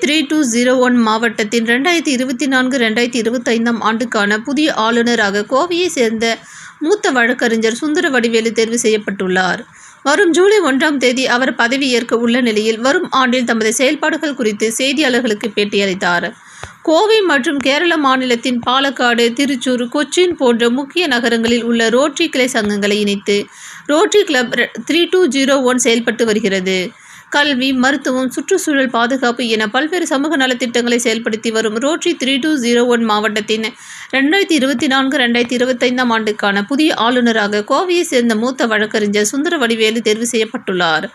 3201 மாவட்டத்தின் 2024-2025 ஆண்டுக்கான புதிய ஆளுநராக கோவையை சேர்ந்த மூத்த வழக்கறிஞர் சுந்தர வடிவேலு தேர்வு செய்யப்பட்டுள்ளார். வரும் ஜூலை 1ஆம் தேதி அவர் பதவியேற்க உள்ள நிலையில் வரும் ஆண்டில் தமது செயல்பாடுகள் குறித்து செய்தியாளர்களுக்கு பேட்டியளித்தார். கோவை மற்றும் கேரள மாநிலத்தின் பாலக்காடு, திருச்சூர், கொச்சின் போன்ற முக்கிய நகரங்களில் உள்ள ரோட்டரி கிளை சங்கங்களை இணைத்து ரோட்டரி கிளப் 3201 செயல்பட்டு வருகிறது. கல்வி, மருத்துவம், சுற்றுச்சூழல் பாதுகாப்பு என பல்வேறு சமூக நலத்திட்டங்களை செயல்படுத்தி வரும் ரோட்டரி 3201 மாவட்டத்தின் 2024-2025 ஆண்டுக்கான புதிய ஆளுநராக கோவையை சேர்ந்த மூத்த வழக்கறிஞர் சுந்தர வடிவேலு தேர்வு செய்யப்பட்டுள்ளார்.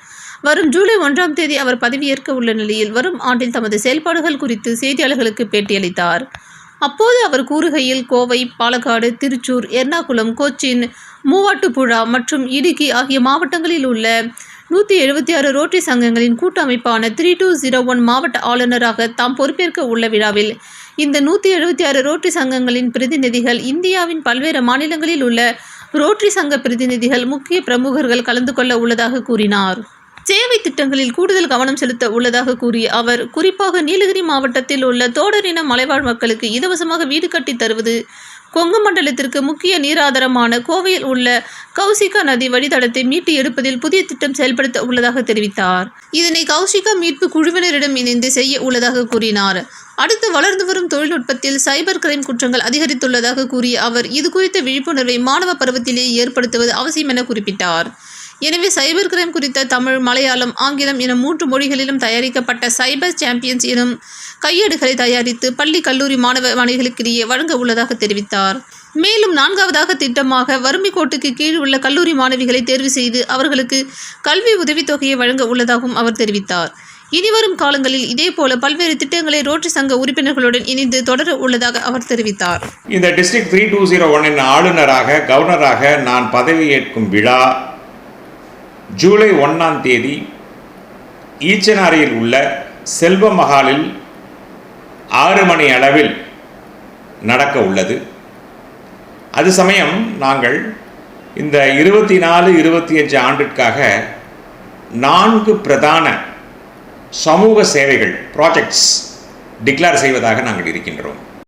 வரும் ஜூலை 1ஆம் தேதி அவர் பதவியேற்க உள்ள நிலையில் வரும் ஆண்டில் தமது செயல்பாடுகள் குறித்து செய்தியாளர்களுக்கு பேட்டியளித்தார். அப்போது அவர் கூறுகையில், கோவை, பாலக்காடு, திருச்சூர், எர்ணாகுளம், கொச்சின், மூவாட்டுப்புழா மற்றும் இடுக்கி ஆகிய மாவட்டங்களில் உள்ள 176 ரோட்டரி சங்கங்களின் கூட்டமைப்பான 3201 மாவட்ட ஆளுநராக தாம் பொறுப்பேற்க உள்ள விழாவில் இந்த 176 ரோட்டரி சங்கங்களின் பிரதிநிதிகள், இந்தியாவின் பல்வேறு மாநிலங்களில் உள்ள ரோட்டரி சங்க பிரதிநிதிகள், முக்கிய பிரமுகர்கள் கலந்து கொள்ள உள்ளதாக கூறினார். சேவை திட்டங்களில் கூடுதல் கவனம் செலுத்த உள்ளதாக கூறிய அவர், குறிப்பாக நீலகிரி மாவட்டத்தில் உள்ள தோடரின மலைவாழ் மக்களுக்கு இலவசமாக வீடு கட்டி தருவது, கொங்கு மண்டலத்திற்கு முக்கிய நீராதாரமான கோவையில் உள்ள கௌசிகா நதி வழித்தடத்தை மீட்டு எடுப்பதில் புதிய திட்டம் செயல்படுத்த உள்ளதாக தெரிவித்தார். இதனை கௌசிகா மீட்பு குழுவினரிடம் இணைந்து செய்ய உள்ளதாக கூறினார். அடுத்து வளர்ந்து வரும் தொழில்நுட்பத்தில் சைபர் கிரைம் குற்றங்கள் அதிகரித்துள்ளதாக கூறிய அவர், இது குறித்த விழிப்புணர்வை மாணவ பருவத்திலேயே ஏற்படுத்துவது அவசியம் என குறிப்பிட்டார். எனவே சைபர் கிரைம் குறித்த தமிழ், மலையாளம், ஆங்கிலம் என 3 மொழிகளிலும் தயாரிக்கப்பட்ட சைபர் சாம்பியன்ஸ் எனும் கையேடுகளை தயாரித்து பள்ளி, கல்லூரி மாணவ மாணவிகளுக்கிடையே வழங்க உள்ளதாக தெரிவித்தார். மேலும் 4வது திட்டமாக வறுமை கோட்டுக்கு கீழ் உள்ள கல்லூரி மாணவிகளை தேர்வு செய்து அவர்களுக்கு கல்வி உதவித்தொகையை வழங்க உள்ளதாகவும் அவர் தெரிவித்தார். இனிவரும் காலங்களில் இதேபோல பல்வேறு திட்டங்களை ரோட்டரி சங்க உறுப்பினர்களுடன் இணைந்து தொடர உள்ளதாக அவர் தெரிவித்தார். இந்த டிஸ்ட்ரிக்ட் 3201 ஆளுநராக, கவர்னராக நான் பதவியேற்கும் விழா ஜூலை 1ஆம் தேதி ஈச்சனாரியில் உள்ள செல்வ மஹாலில் 6 மணி அளவில் நடக்க உள்ளது. அது சமயம் நாங்கள் இந்த 24-25 ஆண்டிற்காக 4 பிரதான சமூக சேவைகள் ப்ராஜெக்ட்ஸ் டிக்ளேர் செய்வதாக நாங்கள் இருக்கின்றோம்.